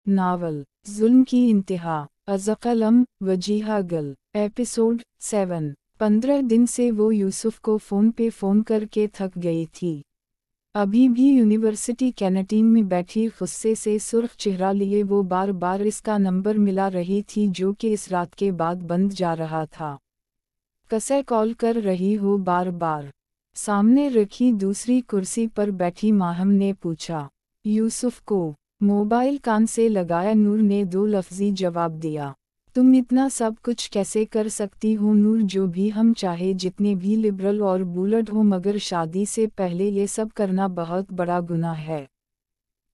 Novel जुल्म की इंतहा अज़क़लम वजीहा गल एपिसोड 7। 15 दिन से वो यूसुफ को फ़ोन पे फ़ोन करके थक गई थी। अभी भी यूनिवर्सिटी कैंटीन में बैठी गुस्से से सुर्ख चेहरा लिए वो बार बार इसका नंबर मिला रही थी जो कि इस रात के बाद बंद जा रहा था। कैसे कॉल कर रही हो बार बार? सामने रखी दूसरी कुर्सी पर बैठी माहम ने पूछा। यूसुफ को मोबाइल कान से लगाया नूर ने दो लफ्ज़ी जवाब दिया। तुम इतना सब कुछ कैसे कर सकती हो नूर? जो भी हम चाहे, जितने भी लिबरल और बुलट हो, मगर शादी से पहले ये सब करना बहुत बड़ा गुनाह है।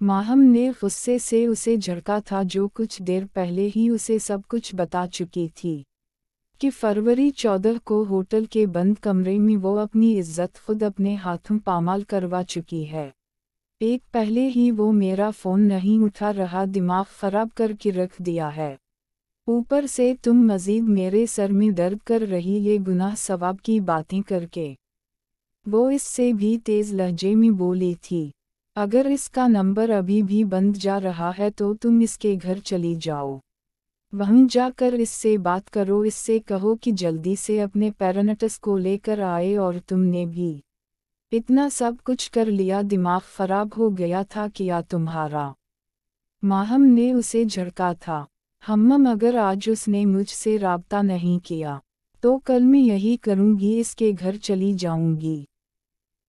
माहम ने गुस्से से उसे झड़का था जो कुछ देर पहले ही उसे सब कुछ बता चुकी थी कि फरवरी 14 को होटल के बंद कमरे में वो अपनी इज्जत खुद अपने हाथों पामाल करवा चुकी है। एक पहले ही वो मेरा फ़ोन नहीं उठा रहा, दिमाग ख़राब करके रख दिया है। ऊपर से तुम मज़ीद मेरे सर में दर्द कर रही ये गुनाह सवाब की बातें करके। वो इससे भी तेज़ लहजे में बोली थी। अगर इसका नंबर अभी भी बंद जा रहा है तो तुम इसके घर चली जाओ। वहीं जाकर इससे बात करो, इससे कहो कि जल्दी से अपने पेरेंट्स को लेकर आए। और तुमने भी इतना सब कुछ कर लिया, दिमाग ख़राब हो गया था क्या तुम्हारा? माहम ने उसे झड़का था। हम्मम, अगर आज उसने मुझसे राब्ता नहीं किया तो कल मैं यही करूँगी, इसके घर चली जाऊँगी।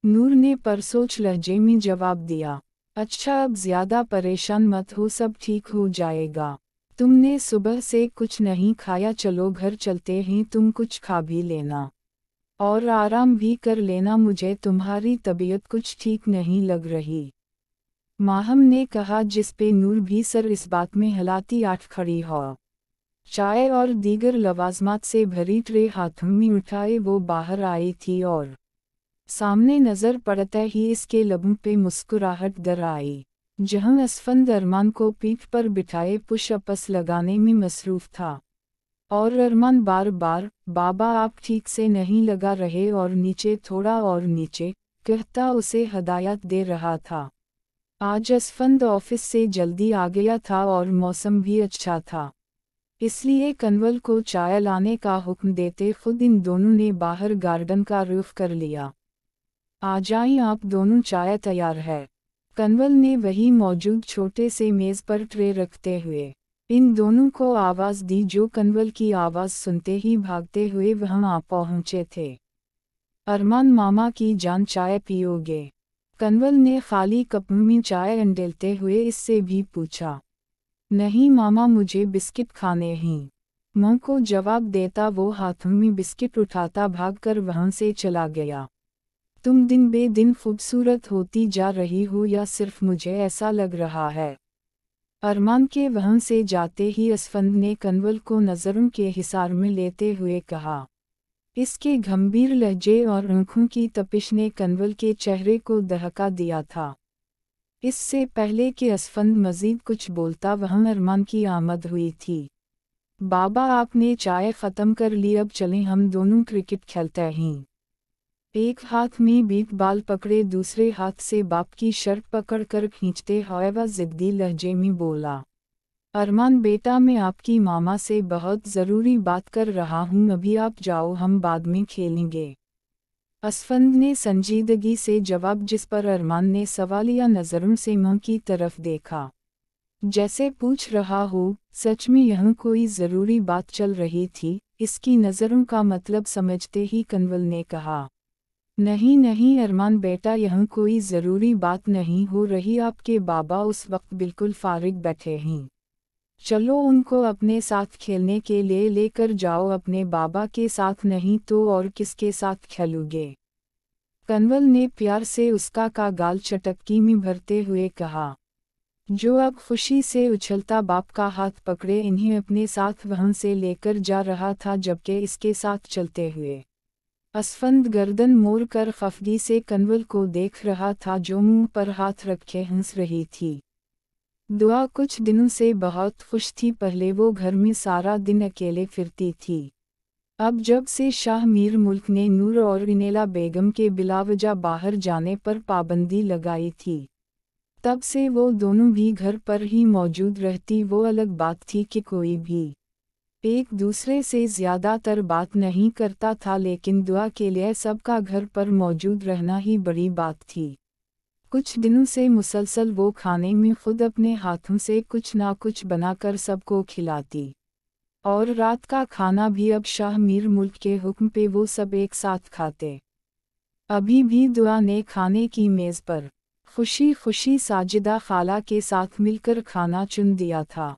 नूर ने परसोच लहजे में जवाब दिया। अच्छा, अब ज़्यादा परेशान मत हो, सब ठीक हो जाएगा। तुमने सुबह से कुछ नहीं खाया, चलो घर चलते हैं, तुम कुछ खा भी लेना और आराम भी कर लेना, मुझे तुम्हारी तबीयत कुछ ठीक नहीं लग रही। माहम ने कहा, जिस पे नूर भी सर इस बात में हिलाती आठ खड़ी हो। चाय और दीगर लवाजमात से भरी ट्रे हाथों में उठाए वो बाहर आई थी और सामने नज़र पड़ते ही इसके लबों पे मुस्कुराहट दर आई। जहां असफंद अरमान को पीठ पर बिठाए पुश अपस लगाने में मसरूफ़ था और अरमान बार बार बाबा आप ठीक से नहीं लगा रहे और नीचे, थोड़ा और नीचे कहता उसे हदायत दे रहा था। आज असफंद ऑफिस से जल्दी आ गया था और मौसम भी अच्छा था, इसलिए कन्वल को चाय लाने का हुक्म देते खुद इन दोनों ने बाहर गार्डन का रुख कर लिया। आ जाएं आप दोनों, चाय तैयार है। कन्वल ने वही मौजूद छोटे से मेज़ पर ट्रे रखते हुए इन दोनों को आवाज़ दी, जो कन्वल की आवाज़ सुनते ही भागते हुए वहां आ पहुंचे थे। अरमान मामा की जान, चाय पियोगे? कन्वल ने खाली कप में चाय अंडेलते हुए इससे भी पूछा। नहीं मामा, मुझे बिस्किट खाने हैं, मां को जवाब देता वो हाथों में बिस्किट उठाता भागकर वहां से चला गया। तुम दिन बे दिन खूबसूरत होती जा रही हो या सिर्फ मुझे ऐसा लग रहा है? अरमान के वहां से जाते ही असफंद ने कन्वल को नज़रों के हिसार में लेते हुए कहा। इसके गंभीर लहजे और आंखों की तपिश ने कन्वल के चेहरे को दहका दिया था। इससे पहले कि असफंद मज़ीद कुछ बोलता वहां अरमान की आमद हुई थी। बाबा, आपने चाय ख़त्म कर ली, अब चलें, हम दोनों क्रिकेट खेलते हैं। एक हाथ में बीट बाल पकड़े दूसरे हाथ से बाप की शर्ट पकड़कर खींचते हुए वह ज़िद्दी लहजे में बोला। अरमान बेटा, मैं आपकी मामा से बहुत ज़रूरी बात कर रहा हूँ, अभी आप जाओ, हम बाद में खेलेंगे। असफंद ने संजीदगी से जवाब, जिस पर अरमान ने सवालिया नज़रों से मां की तरफ देखा, जैसे पूछ रहा हो सच में यहाँ कोई ज़रूरी बात चल रही थी। इसकी नज़रों का मतलब समझते ही कन्वल ने कहा, नहीं नहीं अरमान बेटा, यहाँ कोई ज़रूरी बात नहीं हो रही, आपके बाबा उस वक्त बिल्कुल फारिग बैठे हैं, चलो उनको अपने साथ खेलने के लिए लेकर जाओ। अपने बाबा के साथ नहीं तो और किसके साथ खेलोगे? कन्वल ने प्यार से उसका का गाल चटकी में भरते हुए कहा, जो अब खुशी से उछलता बाप का हाथ पकड़े इन्हें अपने साथ वहां से लेकर जा रहा था, जबकि इसके साथ चलते हुए असफंद गर्दन मोड़ कर खफगी से कन्वल को देख रहा था, जो मुंह पर हाथ रखे हंस रही थी। दुआ कुछ दिनों से बहुत खुश थी, पहले वो घर में सारा दिन अकेले फिरती थी। अब जब से शाह मीर मुल्क ने नूर और इनेला बेगम के बिलावजा बाहर जाने पर पाबंदी लगाई थी, तब से वो दोनों भी घर पर ही मौजूद रहती। वो अलग बात थी कि कोई भी एक दूसरे से ज़्यादातर बात नहीं करता था, लेकिन दुआ के लिए सबका घर पर मौजूद रहना ही बड़ी बात थी। कुछ दिनों से मुसलसल वो खाने में खुद अपने हाथों से कुछ ना कुछ बनाकर सबको खिलाती, और रात का खाना भी अब शाह मीर मुल्क के हुक्म पे वो सब एक साथ खाते। अभी भी दुआ ने खाने की मेज़ पर खुशी खुशी साजिदा खाला के साथ मिलकर खाना चुन दिया था,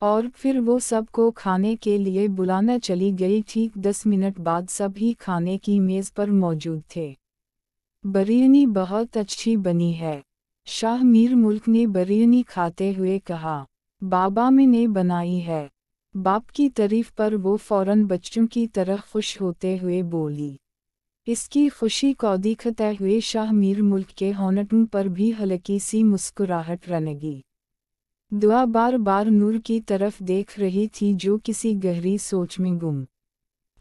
और फिर वो सबको खाने के लिए बुलाना चली गई। ठीक 10 मिनट बाद सभी खाने की मेज़ पर मौजूद थे। बिरयानी बहुत अच्छी बनी है, शाह मीर मुल्क ने बिरयानी खाते हुए कहा। बाबा मैंने बनाई है। बाप की तारीफ पर वो फौरन बच्चों की तरह खुश होते हुए बोली। इसकी खुशी को देखते हुए शाह मीर मुल्क के होंठों पर भी हल्की सी मुस्कुराहट रनगी। दुआ बार बार नूर की तरफ देख रही थी, जो किसी गहरी सोच में गुम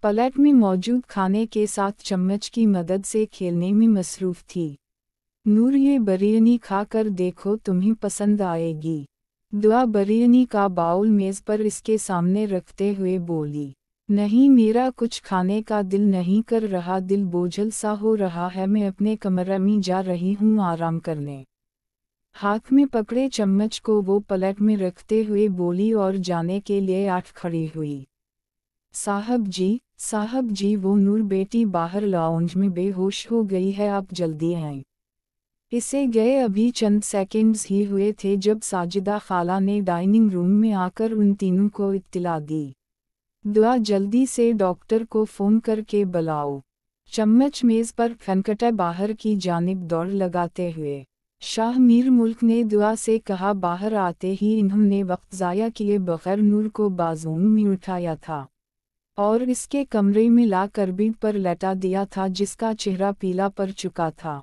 प्लेट में मौजूद खाने के साथ चम्मच की मदद से खेलने में मसरूफ़ थी। नूर, ये बिरयानी खा कर देखो, तुम्हें पसंद आएगी। दुआ बिरयानी का बाउल मेज़ पर इसके सामने रखते हुए बोली। नहीं, मेरा कुछ खाने का दिल नहीं कर रहा, दिल बोझल सा हो रहा है, मैं अपने कमरे में जा रही हूँ आराम करने। हाथ में पकड़े चम्मच को वो प्लेट में रखते हुए बोली और जाने के लिए आठ खड़ी हुई। साहब जी, वो नूर बेटी बाहर लाउंज में बेहोश हो गई है, आप जल्दी आएं। इसे गए अभी चंद सेकंड्स ही हुए थे जब साजिदा खाला ने डाइनिंग रूम में आकर उन तीनों को इत्तला दी। दुआ, जल्दी से डॉक्टर को फ़ोन करके बुलाओ। चम्मच मेज़ पर फेंकटे बाहर की जानिब दौड़ लगाते हुए शाह मीर मुल्क ने दुआ से कहा। बाहर आते ही इन्होंने वक्त ज़ाया किए बगैर नूर को बाजुओं में उठाया था और इसके कमरे में लाकर बेड पर लेटा दिया था, जिसका चेहरा पीला पड़ चुका था।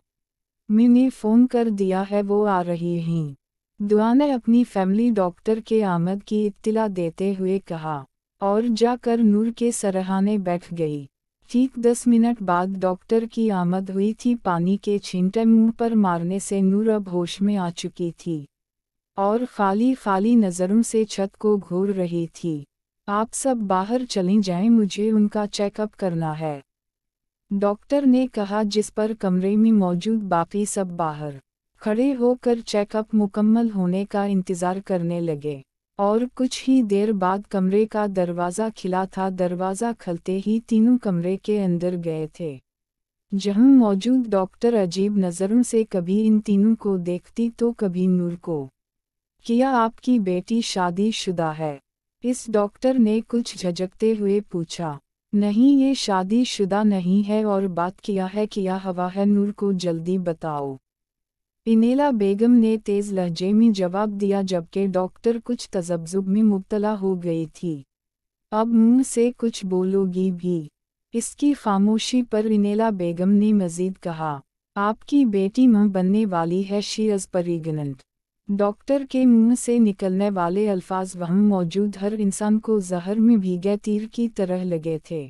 मैंने फ़ोन कर दिया है, वो आ रही हैं। दुआ ने अपनी फैमिली डॉक्टर के आमद की इत्तला देते हुए कहा, और जाकर नूर के सरहाने बैठ गई। ठीक 10 मिनट बाद डॉक्टर की आमद हुई थी। पानी के छींटे मुंह पर मारने से नूर अब होश में आ चुकी थी और खाली खाली नज़रों से छत को घूर रही थी। आप सब बाहर चलें जाएं, मुझे उनका चेकअप करना है, डॉक्टर ने कहा, जिस पर कमरे में मौजूद बाकी सब बाहर खड़े होकर चेकअप मुकम्मल होने का इंतज़ार करने लगे। और कुछ ही देर बाद कमरे का दरवाज़ा खिला था। दरवाज़ा खुलते ही तीनों कमरे के अंदर गए थे, जहां मौजूद डॉक्टर अजीब नज़रों से कभी इन तीनों को देखती तो कभी नूर को। क्या आपकी बेटी शादीशुदा है? इस डॉक्टर ने कुछ झिझकते हुए पूछा। नहीं, ये शादीशुदा नहीं है, और बात किया है, क्या हवा है, नूर को जल्दी बताओ। इनेला बेगम ने तेज़ लहजे में जवाब दिया, जबकि डॉक्टर कुछ तज़ब्ज़ुब में मुब्तला हो गई थी। अब मुंह से कुछ बोलोगी भी? इसकी खामोशी पर इनेला बेगम ने मज़ीद कहा, आपकी बेटी मां बनने वाली है, शी इज़ प्रेग्नेंट। डॉक्टर के मुंह से निकलने वाले अल्फाज वहाँ मौजूद हर इंसान को जहर में भीगे तीर की तरह लगे थे।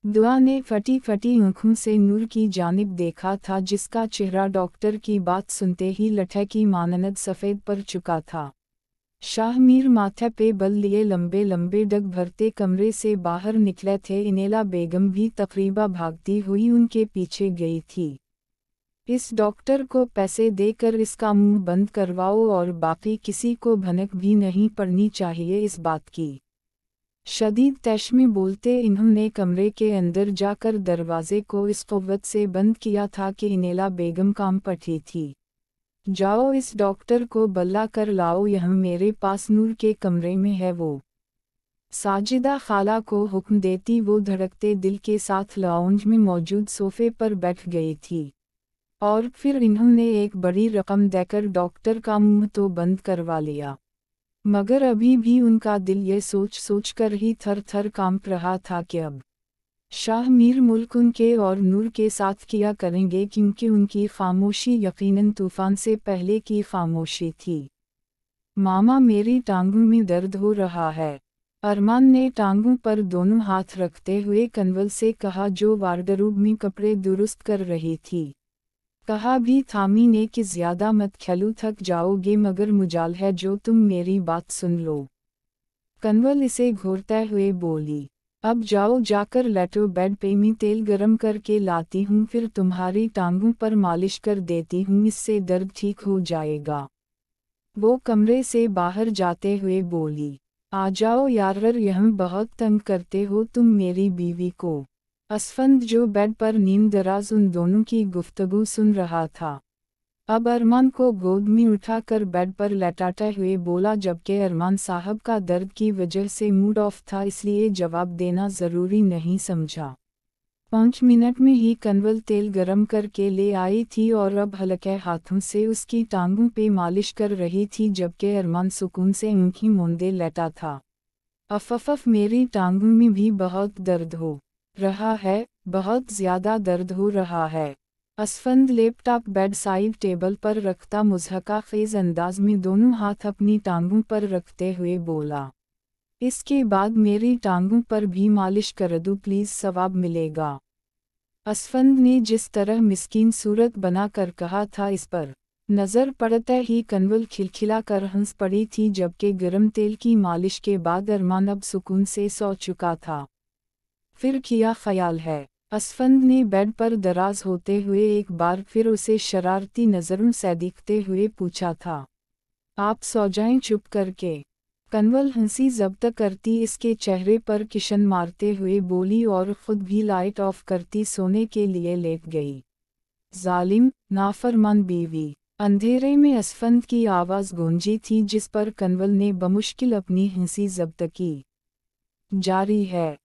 दुआ ने फटी फटी आँखों से नूर की जानिब देखा था, जिसका चेहरा डॉक्टर की बात सुनते ही लठे की मानद सफ़ेद पड़ चुका था। शाह मीर माथे पे बल लिए लंबे लंबे डग भरते कमरे से बाहर निकले थे। इनेला बेगम भी तकरीबा भागती हुई उनके पीछे गई थी। इस डॉक्टर को पैसे देकर इसका मुंह बंद करवाओ, और बाकी किसी को भनक भी नहीं पड़नी चाहिए इस बात की। शदीद तैश में बोलते इन्होंने कमरे के अंदर जाकर दरवाजे को इस क़ुव्वत से बंद किया था कि इनेला बेगम काम पठी थी। जाओ, इस डॉक्टर को बल्ला कर लाओ, यह मेरे पास नूर के कमरे में है। वो साजिदा खाला को हुक्म देती वो धड़कते दिल के साथ लाउंज में मौजूद सोफे पर बैठ गई थी, और फिर इन्होंने एक बड़ी रकम देकर डॉक्टर का मुंह तो बंद करवा लिया, मगर अभी भी उनका दिल ये सोच सोच कर ही थर थर कांप रहा था कि अब शाह मीर मुल्क उनके और नूर के साथ किया करेंगे, क्योंकि उनकी खामोशी यकीनन तूफान से पहले की खामोशी थी। मामा, मेरी टांगों में दर्द हो रहा है, अरमान ने टांगों पर दोनों हाथ रखते हुए कन्वल से कहा, जो वार्डरोब में कपड़े दुरुस्त कर रही थी। कहा भी थामी ने कि ज्यादा मत खेलो, थक जाओगे, मगर मुजाल है जो तुम मेरी बात सुन लो। कन्वल इसे घूरते हुए बोली, अब जाओ, जाकर लेटो बेड पे, मैं तेल गरम करके लाती हूँ, फिर तुम्हारी टांगों पर मालिश कर देती हूँ, इससे दर्द ठीक हो जाएगा। वो कमरे से बाहर जाते हुए बोली, आ जाओ यार, यह बहुत तंग करते हो तुम मेरी बीवी को। असफंद जो बेड पर नींद दराज उन दोनों की गुफ्तगू सुन रहा था, अब अरमान को गोद में उठाकर बेड पर लेटाते हुए बोला, जबकि अरमान साहब का दर्द की वजह से मूड ऑफ था, इसलिए जवाब देना ज़रूरी नहीं समझा। 5 मिनट में ही कन्वल तेल गरम करके ले आई थी और अब हल्के हाथों से उसकी टांगों पे मालिश कर रही थी, जबकि अरमान सुकून से आंखें मूंदे लेटा था। अफफ, मेरी टांगों में भी बहुत दर्द हो रहा है, बहुत ज़्यादा दर्द हो रहा है। Asfand laptop bed side table पर रखता मुज़हका ख़ेज़ अंदाज में दोनों हाथ अपनी टांगों पर रखते हुए बोला, इसके बाद मेरी टांगों पर भी मालिश कर दो प्लीज़, सवाब मिलेगा। असफंद ने जिस तरह मिस्कीन सूरत बनाकर कहा था, इस पर नज़र पड़ते ही कन्वल खिलखिला कर हंस पड़ी थी, जबकि गर्म तेल की मालिश के बाद अरमान अब सुकून से सो चुका था। फिर किया ख्याल है, असफंद ने बेड पर दराज होते हुए एक बार फिर उसे शरारती नज़रों से देखते हुए पूछा था, आप सो जाएं चुप करके। कन्वल हंसी ज़ब्त करती इसके चेहरे पर किशन मारते हुए बोली और ख़ुद भी लाइट ऑफ करती सोने के लिए लेट गई। जालिम, नाफरमान बीवी। अंधेरे में असफंद की आवाज़ गूंजी थी, जिस पर कन्वल ने बमुश्किल अपनी हंसी ज़ब्त की। जारी है।